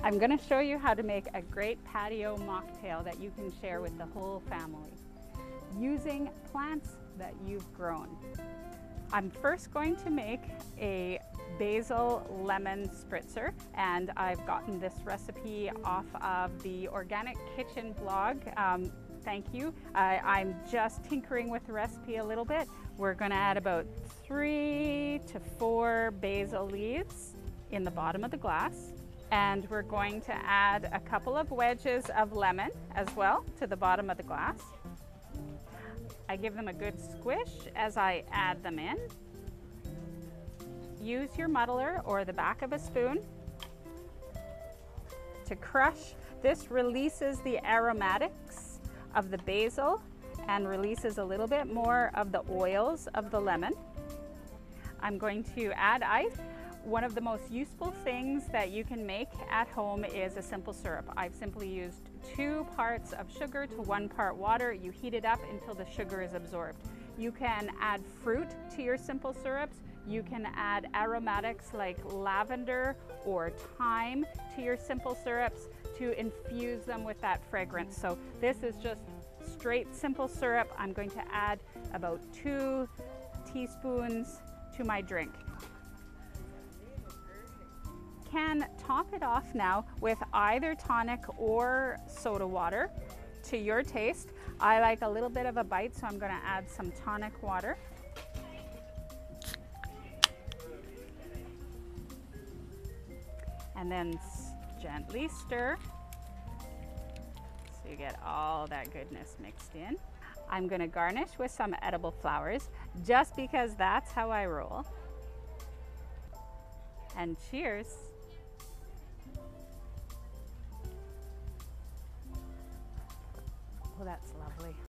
I'm going to show you how to make a great patio mocktail that you can share with the whole family using plants that you've grown. I'm first going to make a basil lemon spritzer, and I've gotten this recipe off of the Organic Kitchen blog. Thank you. I'm just tinkering with the recipe a little bit. We're going to add about 3 to 4 basil leaves in the bottom of the glass. And we're going to add a couple of wedges of lemon as well to the bottom of the glass. I give them a good squish as I add them in. Use your muddler or the back of a spoon to crush. This releases the aromatics of the basil and releases a little bit more of the oils of the lemon. I'm going to add ice. One of the most useful things that you can make at home is a simple syrup. I've simply used 2 parts of sugar to 1 part water. You heat it up until the sugar is absorbed. You can add fruit to your simple syrups. You can add aromatics like lavender or thyme to your simple syrups to infuse them with that fragrance. So this is just straight simple syrup. I'm going to add about 2 teaspoons to my drink. Can top it off now with either tonic or soda water to your taste. I like a little bit of a bite, so I'm going to add some tonic water. And then gently stir so you get all that goodness mixed in. I'm going to garnish with some edible flowers just because that's how I roll. And cheers. Oh, that's lovely.